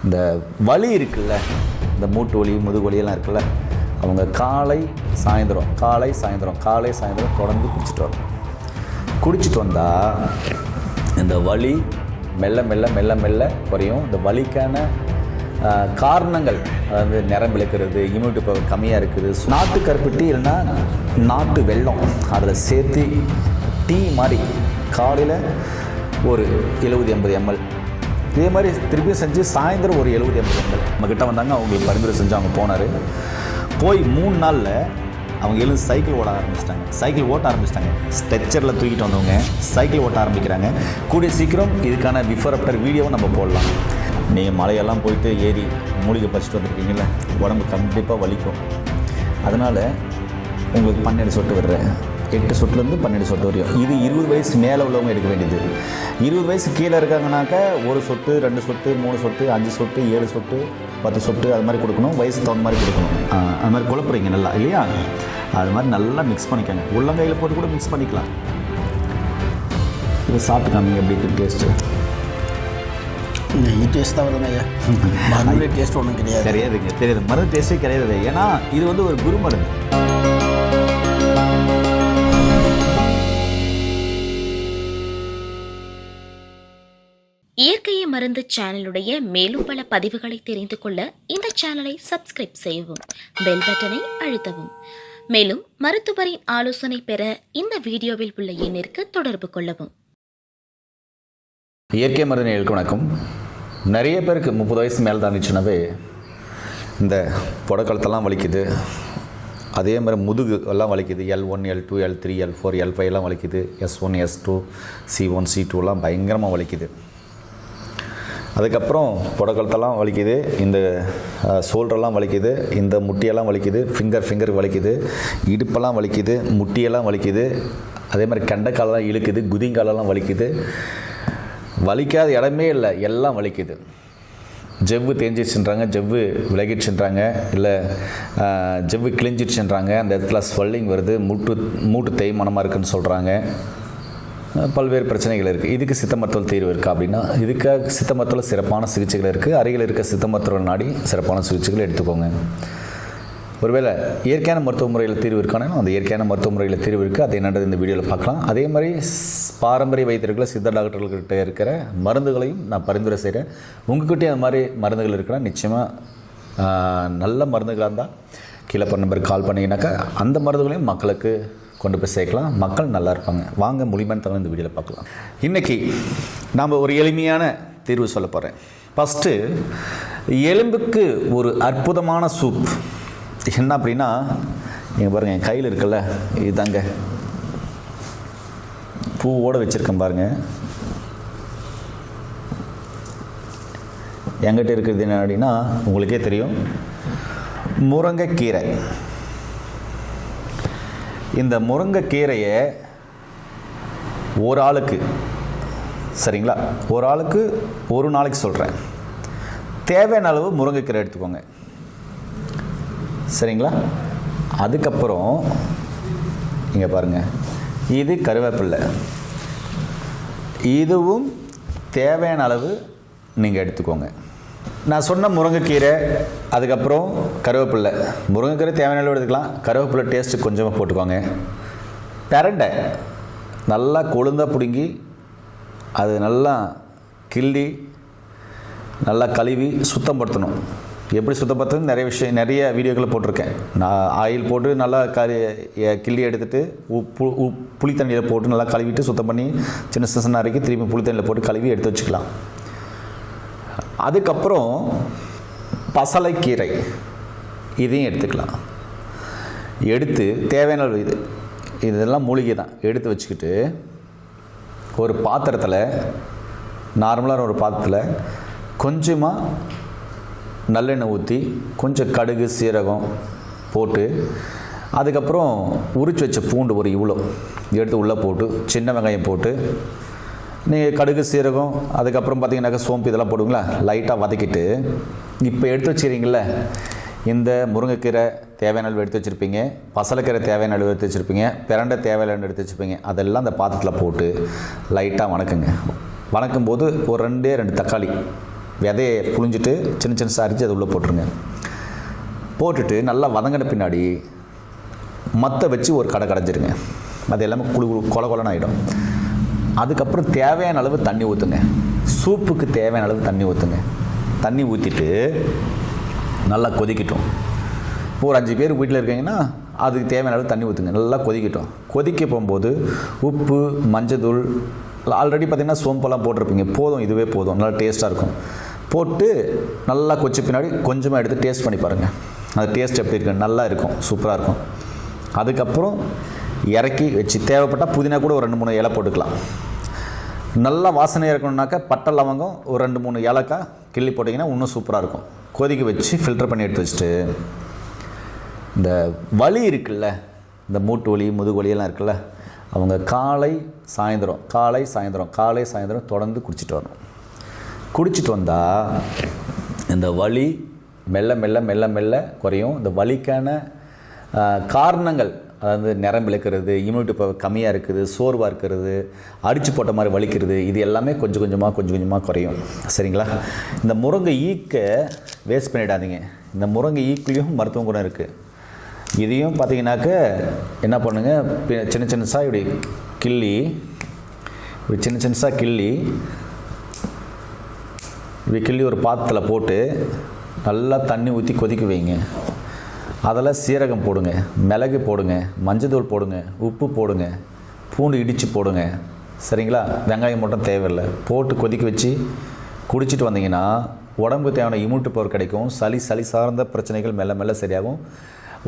இந்த வலி இருக்குல்ல, இந்த மூட்டு வலி முதுகு வலியெல்லாம் இருக்குல்ல, அவங்க காலை சாயந்தரம் தொடர்ந்து குடிச்சிட்டு வந்தால் இந்த வலி மெல்ல மெல்ல மெல்ல மெல்ல குறையும். இந்த வலிக்கான காரணங்கள், அதாவது நிறம் விளக்குறது, இம்யூனிட்டி பவர் கம்மியாக இருக்குது, நாட்டு கருப்பட்டி இல்லைன்னா நாட்டு வெல்லம் அதில் சேர்த்து டீ மாதிரி காலையில் ஒரு 70-80 ml, இதே மாதிரி திருப்பியும் செஞ்சு சாயந்தரம் ஒரு 70-80 ml. நம்மக்கிட்ட வந்தாங்க, அவங்களுக்கு பரிந்துரை செஞ்சு அவங்க போனார். போய் 3 நாளில் அவங்க எழுந்து சைக்கிள் ஓட்ட ஆரம்பிச்சிட்டாங்க. ஸ்ட்ரெச்சரில் தூக்கிட்டு வந்தவங்க சைக்கிள் ஓட்ட ஆரம்பிக்கிறாங்க. கூடிய சீக்கிரம் இதுக்கான பிஃபோர் ஆஃப்டர் வீடியோவும் நம்ம போடலாம். நீங்கள் மலையெல்லாம் போயிட்டு ஏறி மூலிகை பறிச்சிட்டு வந்திருக்கீங்கள, உடம்பு கண்டிப்பாக வலிக்கும். அதனால் உங்களுக்கு 12 சொட்டு விடுறேன், 8 சொட்டுலேருந்து 12 சொட்டு வரையும். இது 20 வயசு மேலே உள்ளவங்க எடுக்க வேண்டியது. 20 வயசு கீழே இருக்காங்கனாக்கா 1 சொட்டு, 2 சொட்டு, 3 சொட்டு, 5 சொட்டு, 7 சொட்டு, 10 சொட்டு அது மாதிரி கொடுக்கணும். வயசு தகுந்த மாதிரி கொடுக்கணும். அது மாதிரி குழப்புறீங்க நல்லா இல்லையா? அது மாதிரி நல்லா மிக்ஸ் பண்ணிக்கோங்க. உள்ளங்கையில் போட்டு கூட மிக்ஸ் பண்ணிக்கலாம். இது சாப்பிட்டு காமிங்க எப்படி இருக்குது டேஸ்ட்டு. நெய் டேஸ்ட் தான் வருதுங்க ஐயா, மருந்து டேஸ்ட் ஒன்றும் கிடையாதுங்க. தெரியாது, மருந்து டேஸ்ட்டே கிடையாது. ஏன்னா இது வந்து ஒரு குரு மருந்து. இயற்கையை மருந்து சேனலுடைய மேலும் பல பதிவுகளை தெரிந்து கொள்ள இந்த சேனலை சப்ஸ்கிரைப் செய்யவும், பெல் பட்டனை அழுத்தவும். மேலும் மருத்துவரின் ஆலோசனை பெற இந்த வீடியோவில் உள்ள எண்ணிற்கு தொடர்பு கொள்ளவும். இயற்கை மருந்து நேயர்களுக்கு வணக்கம். நிறைய பேருக்கு 30 வயசு மேலே தாண்டிச்சுனாவே இந்த புடக்கழுத்தெல்லாம் வலிக்குது, அதே மாதிரி முதுகு எல்லாம் வலிக்குது. L1, L2, L3, L4, L5 எல்லாம் வலிக்குது. S1, S2, C1, C2 பயங்கரமாக வலிக்குது. அதுக்கப்புறம் புடக்கழுத்தெல்லாம் வலிக்குது, இந்த ஷோல்டரெல்லாம் வலிக்குது, இந்த முட்டியெல்லாம் வலிக்குது, ஃபிங்கர் வலிக்குது, இடுப்பெல்லாம் வலிக்குது, முட்டியெல்லாம் வலிக்குது, அதே மாதிரி கண்டைக்காலெல்லாம் இழுக்குது, குதிங்காலெல்லாம் வலிக்குது. வலிக்காத இடமே இல்லை, எல்லாம் வலிக்குது. ஜவ்வு தேஞ்சிடுச்சுன்றாங்க, ஜவ்வு விலகிடுச்சுன்றாங்க, இல்லை ஜவ்வு கிழிஞ்சிடுச்சுன்றாங்க, அந்த இடத்துல ஸ்வெல்லிங் வருது, மூட்டு தேய்மானமாக இருக்குதுன்னு சொல்கிறாங்க. பல்வேறு பிரச்சனைகள் இருக்குது. இதுக்கு சித்த மருத்துவ தீர்வு இருக்கா அப்படின்னா, இதுக்காக சித்த மருத்துவ சிறப்பான சிகிச்சைகள் இருக்குது. அருகில் இருக்க சித்த மருத்துவ நாடி சிறப்பான சிகிச்சைகள் எடுத்துக்கோங்க. ஒருவேளை இயற்கையான மருத்துவ முறையில் தீர்வு இருக்கானோ அந்த இயற்கையான மருத்துவ முறையில் தீர்வு இருக்குது. அதை என்னது இந்த வீடியோவில் பார்க்கலாம். அதே மாதிரி பாரம்பரிய வைத்தியர்கள், சித்த டாக்டர்கள்கிட்ட இருக்கிற மருந்துகளையும் நான் பரிந்துரை செய்கிறேன். உங்கள்கிட்டே அந்த மாதிரி மருந்துகள் இருக்குன்னா நிச்சயமாக நல்ல மருந்துகளாக இருந்தால் கீழே நம்பருக்கு கால் பண்ணிங்கனாக்கா அந்த மருந்துகளையும் மக்களுக்கு கொண்டு போய் சேர்க்கலாம். மக்கள் நல்லா இருப்பாங்க. வாங்க முழுமையான தகவல் இந்த வீடியோவில் பார்க்கலாம். இன்றைக்கி நாம் ஒரு எளிமையான தீர்வு சொல்ல போகிறேன். ஃபஸ்ட்டு எலும்புக்கு ஒரு அற்புதமான சூப். என்ன அப்படின்னா, நீங்கள் பாருங்கள், என் கையில் இருக்குல்ல, இதுதாங்க பூவோடு வச்சுருக்கேன் பாருங்கள். என்கிட்ட இருக்கிறது என்ன அப்படின்னா உங்களுக்கே தெரியும், முருங்கைக்கீரை. இந்த முருங்கைக்கீரையை ஒரு ஆளுக்கு, சரிங்களா, ஒரு ஆளுக்கு ஒரு நாளைக்கு சொல்கிறேன், தேவையான அளவு முருங்கைக்கீரை எடுத்துக்கோங்க, சரிங்களா. அதுக்கப்புறம் இங்கே பாருங்கள், இது கருவேப்பில்லை, இதுவும் தேவையான அளவு நீங்கள் எடுத்துக்கோங்க. நான் சொன்ன முருங்கைக்கீரை, அதுக்கப்புறம் கருவேப்பில்லை. முருங்கைக்கீரை தேவையான அளவு எடுத்துக்கலாம், கருவேப்பில்லை டேஸ்ட்டு கொஞ்சமாக போட்டுக்கோங்க. பிரண்டை நல்லா கொழுந்தாக பிடுங்கி அது நல்லா கிள்ளி நல்லா கழுவி சுத்தப்படுத்தணும். எப்படி சுத்தப்படுத்துறது நிறைய வீடியோக்களை போட்டிருக்கேன். நான் ஆயில் போட்டு நல்லா கிள்ளி எடுத்துகிட்டு புளி தண்ணியில் போட்டு நல்லா கழுவிட்டு சுத்தம் பண்ணி சின்ன சின்ன அரைக்கி திரும்பி புளி தண்ணியில் போட்டு கழுவி எடுத்து வச்சுக்கலாம். அதுக்கப்புறம் பசலைக்கீரை, இதையும் எடுத்துக்கலாம். எடுத்து தேவையான இதெல்லாம் மூலிகை தான் எடுத்து வச்சுக்கிட்டு ஒரு பாத்திரத்தில், நார்மலான ஒரு பாத்திரத்தில் கொஞ்சமாக நல்லெண்ணெய் ஊற்றி கொஞ்சம் கடுகு சீரகம் போட்டு, அதுக்கப்புறம் உரிச்சு வச்ச பூண்டு ஒரு இவ்வளோ எடுத்து உள்ளே போட்டு, சின்ன வெங்காயம் போட்டு, நீங்கள் கடுகு சீரகம் அதுக்கப்புறம் பார்த்தீங்கன்னாக்கா சோம்பு இதெல்லாம் போடுவீங்களா, லைட்டாக வதக்கிட்டு, இப்போ எடுத்து வச்சுக்கிறீங்கள இந்த முருங்கைக்கீரை தேவையான அளவு எடுத்து வச்சுருப்பீங்க, பசலைக்கீரை தேவையான அளவு எடுத்து வச்சுருப்பீங்க, பிரண்டை தேவையான அளவு எடுத்து வச்சுருப்பீங்க, அதெல்லாம் அந்த பாத்திரத்தில் போட்டு லைட்டாக வணக்குங்க. வணக்கும் போது ஒரு 2 தக்காளி விதையை புழிஞ்சிட்டு சின்ன சின்ன அரிச்சு அதை உள்ளே போட்டுருங்க. போட்டுட்டு நல்லா வதங்கின பின்னாடி மற்ற வச்சு ஒரு கடைஞ்சிருங்க. அது எல்லாமே கொல கொலன்னு ஆகிடும். அதுக்கப்புறம் தேவையான அளவு தண்ணி ஊற்றுங்க. சூப்புக்கு தேவையான அளவு தண்ணி ஊற்றுங்க. தண்ணி ஊற்றிட்டு நல்லா கொதிக்கட்டும். இப்போ ஒரு 5 பேர் வீட்டில் இருக்கீங்கன்னா அதுக்கு தேவையான அளவு தண்ணி ஊற்றுங்க. நல்லா கொதிக்கட்டும். கொதிக்க போகும்போது உப்பு, மஞ்சத்தூள், ஆல்ரெடி பார்த்திங்கன்னா சோம்பெல்லாம் போட்டிருப்பீங்க, போதும், இதுவே போதும், நல்லா டேஸ்ட்டாக இருக்கும். போட்டு நல்லா கொச்ச பின்னாடி கொஞ்சமாக எடுத்து டேஸ்ட் பண்ணி பாருங்கள். அது டேஸ்ட் எப்படி இருக்குது, நல்லா இருக்கும், சூப்பராக இருக்கும். அதுக்கப்புறம் இறக்கி வச்சு தேவைப்பட்டால் புதினா கூட ஒரு 2-3 இலை போட்டுக்கலாம். நல்லா வாசனையாக இருக்கணுன்னாக்கா பட்டை லவங்கம் ஒரு 2-3 ஏலக்காய் கிள்ளி போட்டிங்கன்னா இன்னும் சூப்பராக இருக்கும். கொதிக்க வச்சு ஃபில்டர் பண்ணி எடுத்து வச்சுட்டு இந்த வலி இருக்குல்ல, இந்த மூட்டு வலி, முதுகு வலியெல்லாம் இருக்குல்ல, அவங்க காலை சாயந்தரம் தொடர்ந்து குடிச்சிட்டு வரணும். குடிச்சிட்டு வந்தால் இந்த வலி மெல்ல மெல்ல மெல்ல மெல்ல குறையும். இந்த வலிக்கான காரணங்கள், அதாவது நரம்பு இழுக்கிறது, இம்யூனிட்டி பவர் கம்மியாக இருக்குது, சோர்வாக இருக்கிறது, அடித்து போட்ட மாதிரி வலிக்கிறது, இது எல்லாமே கொஞ்சம் கொஞ்சமாக குறையும். சரிங்களா? இந்த முருங்கை ஈக்கை வேஸ்ட் பண்ணிடாதீங்க. இந்த முருங்கை ஈக்குலேயும் மருத்துவ குணம் இருக்குது. இதையும் பார்த்தீங்கன்னாக்க என்ன பண்ணுங்கள், சின்ன சின்னசாக இப்படி கிள்ளி ஒரு பாத்திரத்தில் போட்டு நல்லா தண்ணி ஊற்றி கொதிக்க வைங்க. அதில் சீரகம் போடுங்க, மிளகு போடுங்க, மஞ்சத்தூள் போடுங்க, உப்பு போடுங்க, பூண்டு இடித்து போடுங்க. சரிங்களா? வெங்காயம் மட்டும் தேவையில்லை. போட்டு கொதிக்க வச்சு குடிச்சிட்டு வந்தீங்கன்னா உடம்புக்கு தேவையான இம்யூனிட்டி பவர் கிடைக்கும். சளி சார்ந்த பிரச்சனைகள் மெல்ல மெல்ல சரியாகும்.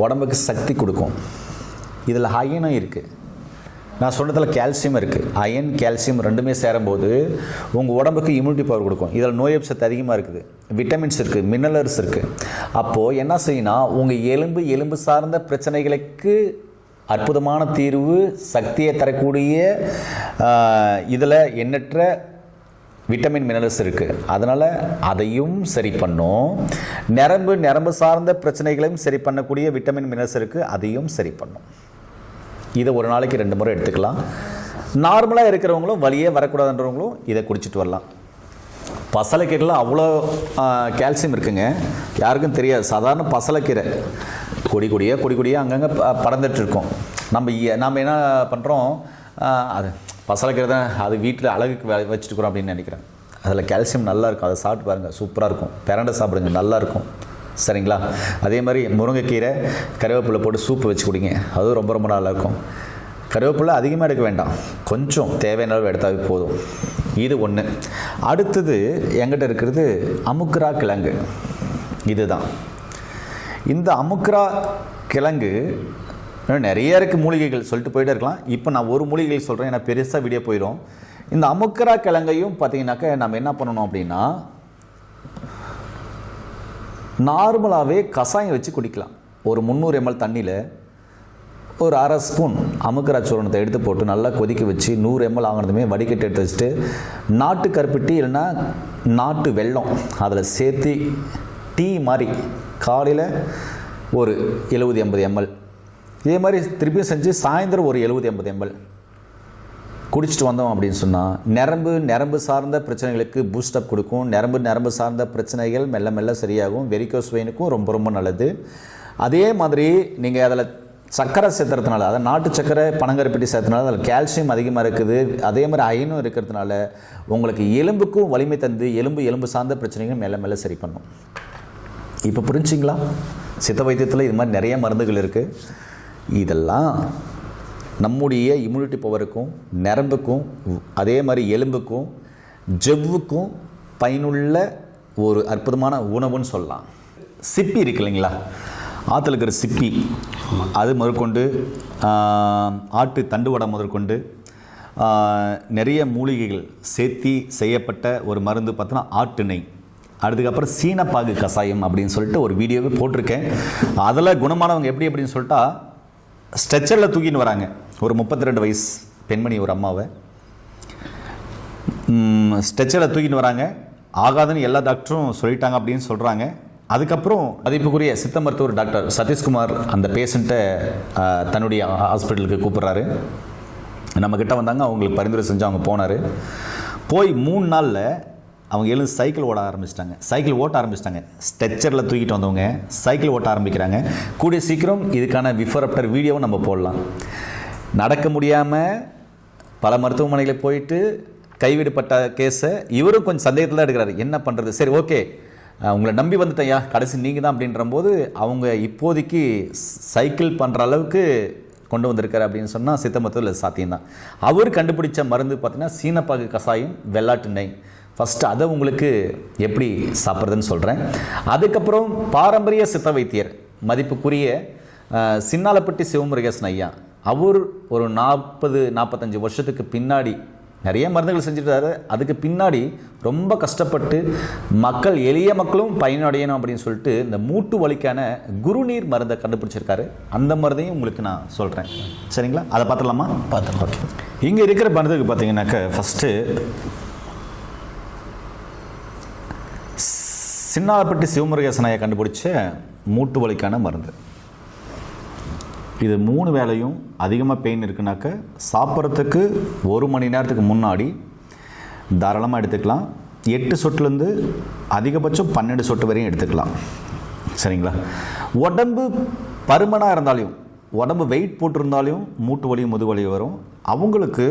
உடம்புக்கு சக்தி கொடுக்கும். இதில் அயனும் இருக்குது. நான் சொன்னதில் கால்சியம் இருக்குது. அயன், கால்சியம் ரெண்டுமே சேரும்போது உங்கள் உடம்புக்கு இம்யூனிட்டி பவர் கொடுக்கும். இதில் நோய் எதிர்ப்பு சக்தி அதிகமாக இருக்குது, விட்டமின்ஸ் இருக்குது, மினரல்ஸ் இருக்குது. அப்போது என்ன செய்யணும், உங்கள் எலும்பு சார்ந்த பிரச்சனைகளுக்கு அற்புதமான தீர்வு, சக்தியை தரக்கூடிய இதில் எண்ணற்ற விட்டமின், மினரல்ஸ் இருக்குது. அதனால் அதையும் சரி பண்ணும். நரம்பு சார்ந்த பிரச்சனைகளையும் சரி பண்ணக்கூடிய விட்டமின், மினரல்ஸ் இருக்குது, அதையும் சரி பண்ணும். இதை ஒரு நாளைக்கு 2 முறை எடுத்துக்கலாம். நார்மலாக இருக்கிறவங்களும் வலியே வரக்கூடாதுன்றவங்களும் இதை குடிச்சிட்டு வரலாம். பசலைக்கீரையில் அவ்வளோ கால்சியம் இருக்குங்க, யாருக்கும் தெரியாது. சாதாரண பசலைக்கீரை கொடியாக அங்கங்கே பறந்துட்டுருக்கோம். நம்ம என்ன பண்ணுறோம், அது பசலைக்கீரை தான், அது வீட்டில் அழகுக்கு வச்சுட்டுக்கிறோம் அப்படின்னு நினைக்கிறேன். அதில் கால்சியம் நல்லா இருக்கும். அதை சாப்பிட்டு பாருங்கள், சூப்பராக இருக்கும். பிரண்டை சாப்பிடுங்க, நல்லாயிருக்கும். சரிங்களா? அதே மாதிரி முருங்கைக்கீரை, கருவேப்பிலை போட்டு சூப்பு வச்சு குடிங்க, அதுவும் ரொம்ப நல்லாயிருக்கும். கருவேப்பிலை அதிகமாக எடுக்க வேண்டாம், கொஞ்சம் தேவையான அளவு எடுத்தாவே போதும். இது ஒன்று. அடுத்தது என்கிட்ட இருக்கிறது அமுக்ரா கிழங்கு. இதுதான். இந்த அமுக்ரா கிழங்கு நிறைய இருக்குது, மூலிகைகள் சொல்லிட்டு போயிட்டே இருக்கலாம். இப்போ நான் ஒரு மூலிகை சொல்கிறேன், ஏன்னா பெருசாக வீடியோ போயிடும். இந்த அமுக்ரா கிழங்கையும் பார்த்தீங்கன்னாக்க நம்ம என்ன பண்ணணும் அப்படின்னா, நார்மலாகவே கஷாயம் வச்சு குடிக்கலாம். ஒரு 300 ml தண்ணியில் ஒரு 1/2 ஸ்பூன் அமுக்ரா சூரணத்தை எடுத்து போட்டு நல்லா கொதிக்க வச்சு 100 ml ஆகினதுமே வடிகட்டி எடுத்து வச்சுட்டு நாட்டு கருப்பட்டி இல்லைன்னா நாட்டு வெல்லம் அதில் சேர்த்து டீ மாதிரி காலையில் ஒரு 70-80 ml, இதே மாதிரி திருப்பியும் செஞ்சு சாயந்தரம் ஒரு 70-80 ml குடிச்சிட்டு வந்தோம் அப்படின்னு சொன்னால் நரம்பு சார்ந்த பிரச்சனைகளுக்கு பூஸ்டப் கொடுக்கும். நரம்பு சார்ந்த பிரச்சனைகள் மெல்ல மெல்ல சரியாகும். வெரிகோஸ் வெயினுக்கும் ரொம்ப நல்லது. அதே மாதிரி நீங்கள் அதில் சர்க்கரை சேர்த்துறதுனால, அதாவது நாட்டு சர்க்கரை, பனங்கருப்பட்டி சேர்த்தனால அதில் கால்சியம் அதிகமாக இருக்குது. அதே மாதிரி அயனும் இருக்கிறதுனால உங்களுக்கு எலும்புக்கும் வலிமை தந்து எலும்பு சார்ந்த பிரச்சனைகள் மெல்ல மெல்ல சரி பண்ணும். இப்போ புரிஞ்சிங்களா? சித்த வைத்தியத்தில் இது மாதிரி நிறைய மருந்துகள் இருக்குது. இதெல்லாம் நம்முடைய இம்யூனிட்டி பவருக்கும், நரம்புக்கும், அதே மாதிரி எலும்புக்கும், ஜவ்வுக்கும் பயனுள்ள ஒரு அற்புதமான உணவுன்னு சொல்லலாம். சிப்பி இருக்கு இல்லைங்களா, ஆற்றுல இருக்கிற சிப்பி, அது முதற்கொண்டு ஆட்டு தண்டுவடை முதற்கொண்டு நிறைய மூலிகைகள் சேர்த்தி செய்யப்பட்ட ஒரு மருந்து பார்த்தோன்னா ஆட்டு நெய். அதுக்கப்புறம் சீனப்பாகு கஷாயம் அப்படின்னு சொல்லிட்டு ஒரு வீடியோவே போட்டிருக்கேன். அதில் குணமானவங்க எப்படி அப்படின்னு சொல்லிட்டா ஸ்ட்ரெச்சரில் தூக்கின்னு வராங்க. ஒரு 32 வயசு பெண்மணி, ஒரு அம்மாவை ஸ்ட்ரெச்சரில் தூக்கின்னு வராங்க. ஆகாதுன்னு எல்லா டாக்டரும் சொல்லிட்டாங்க அப்படின்னு சொல்கிறாங்க. அதுக்கப்புறம் மதிப்புக்குரிய சித்த மருத்துவர் டாக்டர் சதீஷ்குமார் அந்த பேஷண்ட்டை தன்னுடைய ஹாஸ்பிட்டலுக்கு கூப்பிட்றாரு. நம்மக்கிட்ட வந்தாங்க, அவங்களுக்கு பரிந்துரை செஞ்சு அவங்க போனார். போய் 3 நாளில் அவங்க எழுந்து சைக்கிள் ஓட ஆரம்பிச்சிட்டாங்க. ஸ்ட்ரெச்சரில் தூக்கிட்டு வந்தவங்க சைக்கிள் ஓட்ட ஆரம்பிக்கிறாங்க. கூடிய சீக்கிரம் இதுக்கான பிஃபோர் ஆஃப்டர் வீடியோவும் நம்ம போடலாம். நடக்க முடியாமல் பல மருத்துவமனைகளில் போயிட்டு கைவிடப்பட்ட கேஸை இவரும் கொஞ்சம் சந்தேகத்தில் தான் எடுக்கிறாரு. என்ன பண்ணுறது, சரி ஓகே உங்களை நம்பி வந்துட்டேயா, கடைசி நீங்கள் தான் அப்படின்றபோது அவங்க இப்போதைக்கு சைக்கிள் பண்ணுற அளவுக்கு கொண்டு வந்திருக்காரு அப்படின்னு சொன்னால் சித்த மருத்துவத்தில் சாத்தியம்தான். அவர் கண்டுபிடிச்ச மருந்து பார்த்திங்கன்னா சீனப்பாகு கசாயம், வெள்ளாட்டு நெய். ஃபஸ்ட்டு அதை உங்களுக்கு எப்படி சாப்பிட்றதுன்னு சொல்கிறேன். அதுக்கப்புறம் பாரம்பரிய சித்த வைத்தியர் மதிப்புக்குரிய சின்னாலப்பட்டி சிவமுருகேசன் ஐயா, அவர் ஒரு 40-45 வருஷத்துக்கு பின்னாடி நிறைய மருந்துகள் செஞ்சுட்டாரு. அதுக்கு பின்னாடி ரொம்ப கஷ்டப்பட்டு எளிய மக்களும் பயனடையணும் அப்படின்னு சொல்லிட்டு இந்த மூட்டு வலிக்கான குருநீர் மருந்தை கண்டுபிடிச்சிருக்காரு. அந்த மருந்தையும் உங்களுக்கு நான் சொல்கிறேன், சரிங்களா? அதை பார்த்துடலாமா? பார்த்துக்கலாம். ஓகே, இங்கே இருக்கிற மருந்துக்கு பார்த்தீங்கன்னாக்க ஃபஸ்ட்டு சின்னாலப்பட்டி சிவமுருகேசன் ஐயா கண்டுபிடிச்ச மூட்டு வலிக்கான மருந்து. இது 3 வேளையும் அதிகமாக பெயின் இருக்குனாக்க சாப்பிட்றதுக்கு 1 மணி நேரத்துக்கு முன்னாடி தாராளமாக எடுத்துக்கலாம். 8 சொட்டுலேருந்து அதிகபட்சம் 12 சொட்டு வரையும் எடுத்துக்கலாம், சரிங்களா? உடம்பு பருமனாக இருந்தாலும், உடம்பு வெயிட் போட்டிருந்தாலும் மூட்டு வலி முதுவலி வரும். அவங்களுக்கு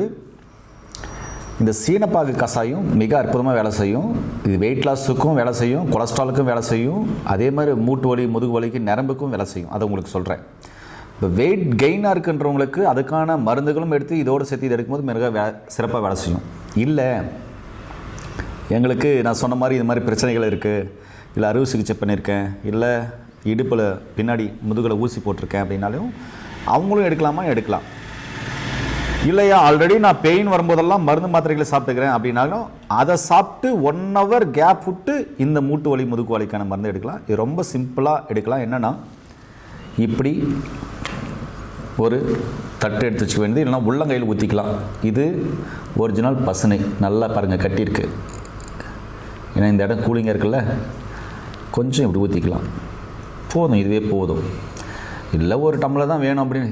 இந்த சீனப்பாகு கசாயம் மிக அற்புதமாக வேலை செய்யும். இது வெயிட் லாஸுக்கும் வேலை செய்யும், கொலஸ்ட்ராலுக்கும் வேலை செய்யும், அதே மாதிரி மூட்டு வலி முதுகு வலிக்கு நரம்புக்கும் வேலை செய்யும். அதை உங்களுக்கு சொல்கிறேன். இப்போ வெயிட் கெயினாக இருக்குன்றவங்களுக்கு அதுக்கான மருந்துகளும் எடுத்து இதோடு சேர்த்து இது எடுக்கும்போது மிக சிறப்பாக வேலை செய்யும். இல்லை எங்களுக்கு நான் சொன்ன மாதிரி இது மாதிரி பிரச்சனைகள் இருக்குது, இல்லை அறுவை சிகிச்சை பண்ணியிருக்கேன், இல்லை இடுப்பில் பின்னாடி முதுகில் ஊசி போட்டிருக்கேன் அப்படின்னாலும் அவங்களும் எடுக்கலாம். இல்லையா ஆல்ரெடி நான் பெயின் வரும்போதெல்லாம் மருந்து மாத்திரைகளை சாப்பிட்டுக்கிறேன் அப்படின்னாலும் அதை சாப்பிட்டு 1 hour கேப் விட்டு இந்த மூட்டு வலி முதுகு வலிக்கான மருந்து எடுக்கலாம். இது ரொம்ப சிம்பிளாக எடுக்கலாம். என்னென்னா இப்படி ஒரு தட்டு எடுத்து வச்சுக்க வேண்டியது, இல்லைனா உள்ளங்கையில் ஊற்றிக்கலாம். இது ஒரிஜினல் பசுனை, நல்லா பாருங்கள் கட்டியிருக்கு. ஏன்னா இந்த இடம் கூலிங்காக இருக்குல்ல, கொஞ்சம் இப்படி ஊற்றிக்கலாம், போதும், இதுவே போதும். இல்லை ஒரு டம்ளர் தான் வேணும் அப்படின்னு,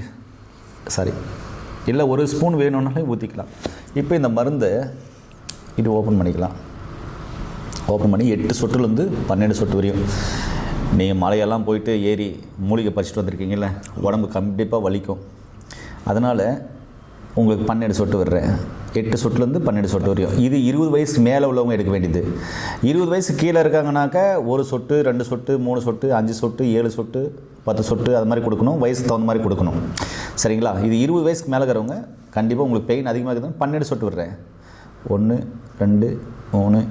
இல்லை 1 ஸ்பூன் வேணும்னாலே ஊற்றிக்கலாம். இப்போ இந்த மருந்தை இது ஓப்பன் பண்ணிக்கலாம். ஓப்பன் பண்ணி 8 சொட்டுலேருந்து 12 சொட்டு வரையும். நீங்கள் மலையெல்லாம் போயிட்டு ஏறி மூலிகை பறிச்சுட்டு வந்திருக்கீங்கல்ல, உடம்பு கண்டிப்பாக வலிக்கும். அதனால் உங்களுக்கு 12 சொட்டு விடுறேன். 8 சொட்டுலேருந்து 12 சொட்டு வரையும். இது 20 வயசு மேலே உள்ளவங்க எடுக்க வேண்டியது. 20 வயசு கீழே இருக்காங்கனாக்க 1 சொட்டு, 2 சொட்டு, 3 சொட்டு, 5 சொட்டு, 7 சொட்டு, 10 சொட்டு அது மாதிரி கொடுக்கணும். வயசுக்கு தகுந்த மாதிரி கொடுக்கணும், சரிங்களா? இது 20 வயசுக்கு மேலே இருக்கிறவங்க கண்டிப்பாக உங்களுக்கு பெயின் அதிகமாக இருக்குதுன்னு 12 சொட்டு விடுறேன். 1 2 3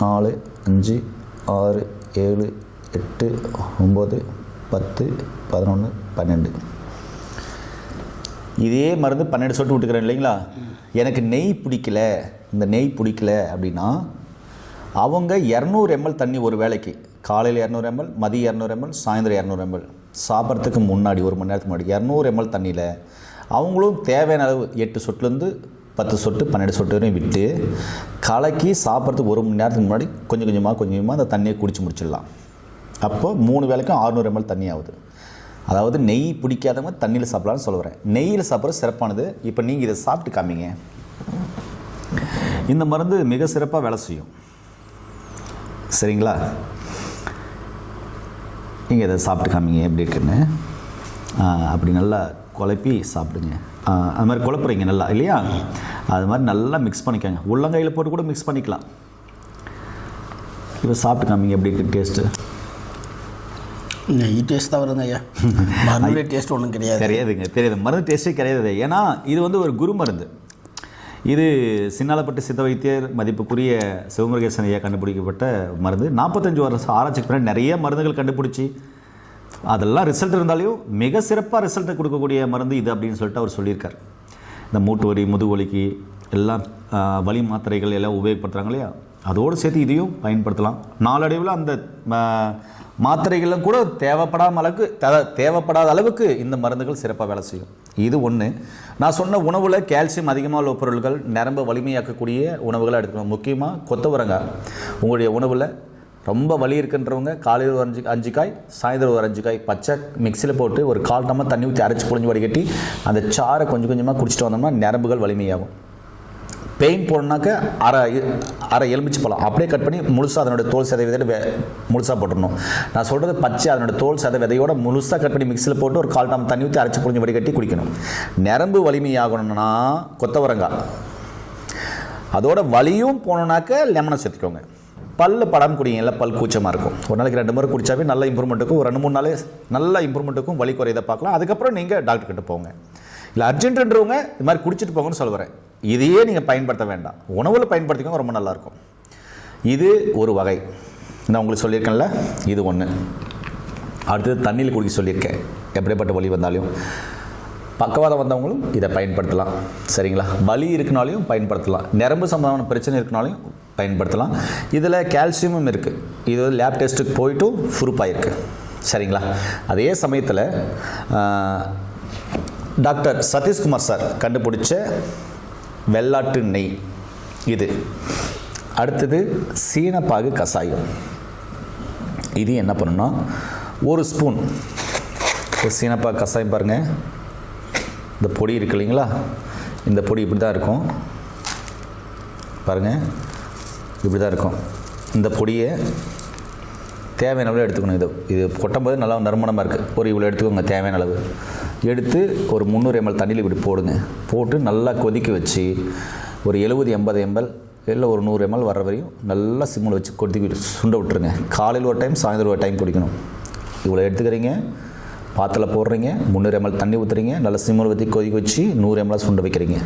4 5 6 7 8 9 10 11 12. இதே மருந்து 12 சொட்டு விட்டுக்கிறேன் இல்லைங்களா? எனக்கு நெய் பிடிக்கல, இந்த நெய் பிடிக்கல அப்படின்னா அவங்க 200 ml தண்ணி ஒரு வேளைக்கு, காலையில் 200 ml, மதியம் 200 ml, சாயந்தரம் 200 ml, சாப்பிட்றதுக்கு முன்னாடி 1 மணி நேரத்துக்கு முன்னாடி 200 ml தண்ணியில் அவங்களும் தேவையான அளவு 8 சொட்டுலேருந்து 10 சொட்டு 12 சொட்டு வரையும் விட்டு கலக்கி சாப்பிட்றதுக்கு 1 மணி நேரத்துக்கு முன்னாடி கொஞ்சம் கொஞ்சமாக அந்த தண்ணியை குடிச்சு முடிச்சிடலாம். அப்போ 3 வேளைக்கும் 600 ml தண்ணி ஆகுது. அதாவது நெய் பிடிக்காதவங்க தண்ணியில் சாப்பிடலான்னு சொல்ல வரேன். நெய்யில் சாப்பிட்றது சிறப்பானது. இப்போ நீங்கள் இதை சாப்பிட்டு காமிங்க. இந்த மருந்து மிக சிறப்பாக வேலை செய்யும், சரிங்களா? நீங்கள் இதை சாப்பிட்டு காமிங்க எப்படி இருக்குன்னு. அப்படி நல்லா குழப்பி சாப்பிடுங்க. அது மாதிரி குழப்புறீங்க நல்லா இல்லையா? அது மாதிரி நல்லா மிக்ஸ் பண்ணிக்கோங்க. உள்ளங்கையில் போட்டு கூட மிக்ஸ் பண்ணிக்கலாம். இப்போ சாப்பிட்டு காமிங்க எப்படி இருக்குது டேஸ்ட்டு. நெய் டேஸ்ட் தான் வருங்க ஐயா, மருந்து டேஸ்ட் ஒன்றும் கிடையாதுங்க. தெரியாது, மருந்து டேஸ்ட்டே கிடையாது. ஏன்னா இது வந்து ஒரு குரு மருந்து. இது சின்னாலப்பட்டி சித்த வைத்தியர் மதிப்புக்குரிய சிவமுருகேசன் ஐயா கண்டுபிடிக்கப்பட்ட மருந்து. 45 வருஷம் ஆராய்ச்சிக்கு பின்னாடி நிறைய மருந்துகள் கண்டுபிடிச்சி அதெல்லாம் ரிசல்ட் இருந்தாலையும் மிக சிறப்பாக ரிசல்ட்டை கொடுக்கக்கூடிய மருந்து இது அப்படின்னு சொல்லிட்டு அவர் சொல்லியிருக்கார். இந்த மூட்டு வலி முதுகு வலிக்கு எல்லாம் வலி மாத்திரைகள் எல்லாம் உபயோகப்படுத்துகிறாங்க இல்லையா, அதோடு சேர்த்து இதையும் பயன்படுத்தலாம். நாளடைவில் அந்த மாத்திரைகளும் கூட தேவைப்படாத அளவுக்கு இந்த மருந்துகள் சிறப்பாக வேலை செய்யும். இது ஒன்று. நான் சொன்ன உணவில் கால்சியம் அதிகமாக உள்ள பொருட்கள், நரம்பு வலிமையாக்கக்கூடிய உணவுகளை எடுத்துக்கணும். முக்கியமாக கொத்தவரங்காய் உங்களுடைய உணவில் ரொம்ப வலி இருக்குன்றவங்க காலையில் ஒரு 5 காய், சாயந்தரம் ஒரு 5 காய் பச்சை மிக்சியில் போட்டு ஒரு 1/4 டம்ளர் தண்ணி ஊற்றி அரைச்சி புழிஞ்சு வடிகட்டி அந்த சாறை கொஞ்சம் கொஞ்சமாக குடிச்சிட்டு வந்தோம்னா நரம்புகள் வலிமையாகும். பெயின் போடணுனாக்க அரை எலுமிச்சு பழம் அப்படியே கட் பண்ணி முழுசாக அதனுடைய தோல் சதை விதையோட முழுசாக போட்டுடணும். நான் சொல்கிறது பச்சை அதனுடைய தோல் சதை விதையோட முழுசாக கட் பண்ணி மிக்சியில் போட்டு ஒரு 1/4 டம்ளர் தண்ணி ஊற்றி அரைச்சி புழிஞ்சு வடிகட்டி குடிக்கணும். நரம்பு வலிமையாகணும்னா கொத்தவரங்காய், அதோட வலியும் போகணுன்னாக்க லெமனை சேர்த்துக்கோங்க. பல்லு படம் குடிங்க, இல்லை பல் கூச்சமாக இருக்கும். ஒரு நாளைக்கு 2 முறை குடித்தாவே நல்ல இம்ப்ரூவ்மெண்ட்டுக்கும், ஒரு 2-3 நாளே நல்ல இம்ப்ரூவ்மெண்ட்டுக்கும் வலி குறையதை பார்க்கலாம். அதுக்கப்புறம் நீங்கள் டாக்டர் கிட்ட போங்க. இல்லை அர்ஜென்ட்ன்றவங்க இது மாதிரி குடிச்சிட்டு போங்கன்னு சொல்ல வரேன். இதையே நீங்கள் பயன்படுத்த வேண்டாம், உணவில் பயன்படுத்திக்கோங்க, ரொம்ப நல்லாயிருக்கும். இது ஒரு வகை நான் உங்களுக்கு சொல்லியிருக்கேன்ல, இது ஒன்று. அடுத்தது தண்ணியில் குடிக்க சொல்லியிருக்கேன். எப்படிப்பட்ட வலி வந்தாலும் பக்கவாதம் வந்தவங்களும் இதை பயன்படுத்தலாம். சரிங்களா? வலி இருக்குனாலையும் பயன்படுத்தலாம், நரம்பு சம்பந்தமான பிரச்சனை இருக்குனாலையும் பயன்படுத்தலாம். இதில் கால்சியமும் இருக்குது. இது லேப் டெஸ்ட்டுக்கு போயிட்டு ப்ரூஃப் ஆகிருக்கு. சரிங்களா? அதே சமயத்தில் டாக்டர் சதீஷ்குமார் சார் கண்டுபிடிச்ச வெள்ளாட்டு நெய் இது. அடுத்தது சீனப்பாகு கஷாயம். இது என்ன பண்ணுன்னா, 1 ஸ்பூன் சீனப்பாகு கஷாயம் பாருங்கள். இந்த பொடி இருக்கு இல்லைங்களா, இந்த பொடி இப்படி தான் இருக்கும் பாருங்கள், இப்படி தான் இருக்கும். இந்த பொடியை தேவையான அளவு எடுத்துக்கணும். இது கொட்டும்போது நல்லா நறுமணமாக இருக்குது. ஒரு இவ்வளோ எடுத்துக்கோங்க, தேவையான அளவு எடுத்து ஒரு 300 ml தண்ணியில் இப்படி போடுங்க. போட்டு நல்லா கொதிக்க வச்சு ஒரு 70-80 ml இல்லை ஒரு 100 ml வர்ற வரையும் நல்லா சிம்மில் வச்சு கொதிக்க சுண்ட விட்டுருங்க. காலையில் ஒரு டைம், சாயந்தரம் ஒரு டைம் குடிக்கணும். இவ்வளோ எடுத்துக்கிறீங்க, பாத்தில் போடுறீங்க, 300 ml தண்ணி ஊற்றுறீங்க, நல்லா சிம்மில் வச்சு கொதிக்க வச்சு 100 ml சுண்ட வைக்கிறீங்க.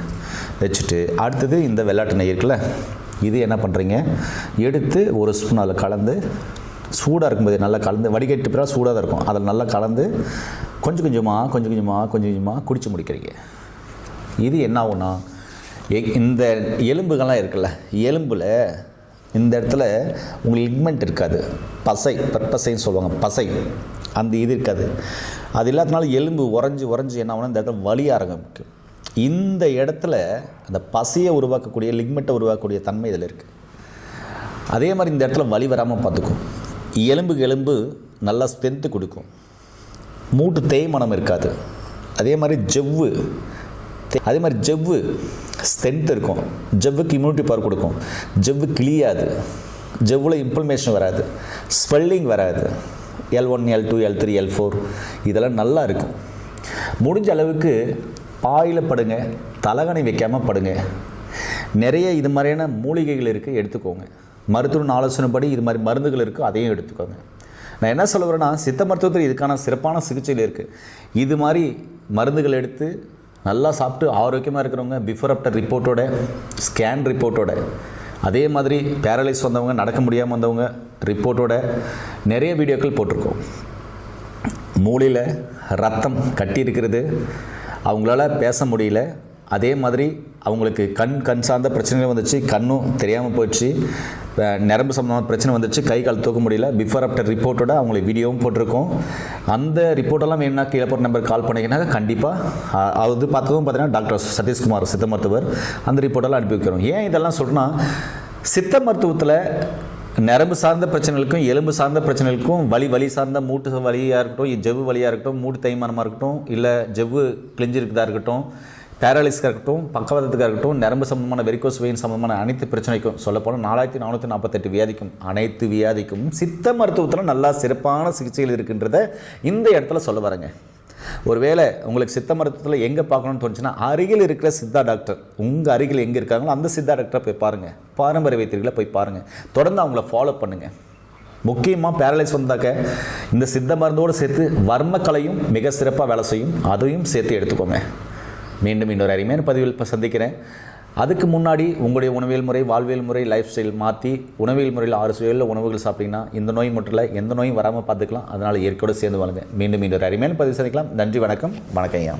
வச்சுட்டு அடுத்தது இந்த வெள்ளாட்டு நெய் இருக்குல்ல, இது என்ன பண்ணுறீங்க, எடுத்து 1 ஸ்பூன் அதில் கலந்து, சூடாக இருக்கும்போது நல்லா கலந்து, வடிகட்டு பிறகு சூடாக தான் இருக்கும், அதில் நல்லா கலந்து கொஞ்சம் கொஞ்சமாக குடிச்சு முடிக்கிறீங்க. இது என்ன ஆகும்னா, இந்த எலும்புகள்லாம் இருக்குல்ல, எலும்பில் இந்த இடத்துல உங்களுக்கு லிக்மெண்ட் இருக்காது, பற்பசைன்னு சொல்லுவாங்க, பசை அந்த இது இருக்காது. அது இல்லாதனால எலும்பு உறைஞ்சி என்ன ஆகும்னா இந்த இடத்துல வலி ஆரம்பிக்கும். இந்த இடத்துல அந்த பசையை உருவாக்கக்கூடிய, லிக்மெண்ட்டை உருவாக்கக்கூடிய தன்மை இதில் இருக்குது. அதே மாதிரி இந்த இடத்துல வலி வராமல் பார்த்துக்கும். எலும்பு நல்லா ஸ்ட்ரென்த்து கொடுக்கும். மூட்டு தேய்மானம் இருக்காது. அதே மாதிரி ஜவ்வு ஸ்ட்ரென்த் இருக்கும். ஜவ்வுக்கு இம்யூனிட்டி பவர் கொடுக்கும். ஜவ்வு கிளியாது, ஜவ்வில் இன்ஃப்ளமேஷன் வராது, ஸ்வெல்லிங் வராது. L1, L2, L3, L4 இதெல்லாம் நல்லா இருக்கும். முடிஞ்ச அளவுக்கு பாயில் படுங்க, தலகணை வைக்காமல் படுங்க. நிறைய இது மாதிரியான மூலிகைகள் இருக்குது, எடுத்துக்கோங்க. மருத்துவ ஆலோசனைப்படி இது மாதிரி மருந்துகள் இருக்குது, அதையும் எடுத்துக்கோங்க. நான் என்ன சொல்ல வரேன்னா, சித்த மருத்துவத்தில் இதுக்கான சிறப்பான சிகிச்சைகள் இருக்குது. இது மாதிரி மருந்துகள் எடுத்து நல்லா சாப்பிட்டு ஆரோக்கியமாக இருக்கிறவங்க, பிஃபோர் ஆஃப்டர் ரிப்போர்ட்டோட, ஸ்கேன் ரிப்போர்ட்டோட, அதே மாதிரி பேரலைஸ் வந்தவங்க, நடக்க முடியாமல் வந்தவங்க ரிப்போர்ட்டோட நிறைய வீடியோக்கள் போட்டிருக்கோம். மூளையில் ரத்தம் கட்டி இருக்கிறது, அவங்களால பேச முடியல, அதே மாதிரி அவங்களுக்கு கண் சார்ந்த பிரச்சனைகள் வந்துச்சு, கண்ணும் தெரியாமல் போயிடுச்சு, நரம்பு சம்பந்தமான பிரச்சனை வந்துச்சு, கை கால் தூக்க முடியல, பிஃபோர் ஆஃப்டர் ரிப்போர்ட்டோட அவங்களுக்கு வீடியோவும் போட்டிருக்கோம். அந்த ரிப்போர்ட்டெல்லாம் வேணும்னா கீழே போகிற நம்பர் கால் பண்ணிங்கன்னா கண்டிப்பாக அது பார்த்தீங்கன்னா டாக்டர் சதீஷ்குமார் சித்த மருத்துவர் அந்த ரிப்போர்ட்டெல்லாம் அனுப்பி வைக்கிறோம். ஏன் இதெல்லாம் சொல்கிறேன்னா, சித்த மருத்துவத்தில் நரம்பு சார்ந்த பிரச்சனைகளுக்கும், எலும்பு சார்ந்த பிரச்சனைகளுக்கும், வலி சார்ந்த மூட்டு வலியாக இருக்கட்டும், ஜவ்வு வலியாக இருக்கட்டும், மூட்டு தேய்மானமாக இருக்கட்டும், இல்லை ஜவ்வு கிழிஞ்சிருக்கிறதா இருக்கட்டும், பேரலைஸ்க்காக இருக்கட்டும், பக்கவாதத்துக்காக இருக்கட்டும், நரம்பு சம்பந்தமான வெரிகோஸ் வெயின் சம்பந்தமான அனைத்து பிரச்சனைக்கும், சொல்லப்போனால் 4448 வியாதிக்கும், அனைத்து வியாதிக்கும் சித்த மருத்துவத்தில் நல்லா சிறப்பான சிகிச்சைகள் இருக்கின்றத இந்த இடத்துல சொல்ல வரேங்க. ஒருவேளை உங்களுக்கு சித்த மருத்துவத்தில் எங்கே பார்க்கணும்னு தோணுச்சுன்னா, அருகில் இருக்கிற சித்தா டாக்டர், உங்கள் அருகில் எங்கே இருக்காங்களோ அந்த சித்தா டாக்டரை போய் பாருங்கள். பாரம்பரிய வைத்தியர்களை போய் பாருங்கள். தொடர்ந்து அவங்கள ஃபாலோ பண்ணுங்கள். முக்கியமாக பேரலைஸ் வந்தாக்க இந்த சித்த மருந்தோடு சேர்த்து வர்மக்கலையும் மிக சிறப்பாக வேலை செய்யும், அதையும் சேர்த்து எடுத்துக்கோங்க. மீண்டும் இன்னொரு அருமையான பதிவில் இப்போ சந்திக்கிறேன். அதுக்கு முன்னாடி உங்களுடைய உணவியல் முறை, வாழ்வியல் முறை, லைஃப் ஸ்டைல் மாற்றி உணவியல் முறையில் 6 சுவையில் உணவுகள் சாப்பிட்டிங்கன்னா இந்த நோய் மட்டும் இல்லை, எந்த நோயும் வராமல் பார்த்துக்கலாம். அதனால் இயற்கையோடு சேர்ந்து வாழுங்க. மீண்டும் இன்னொரு அருமையான பதிவு சந்திக்கலாம். நன்றி, வணக்கம். ஐயா.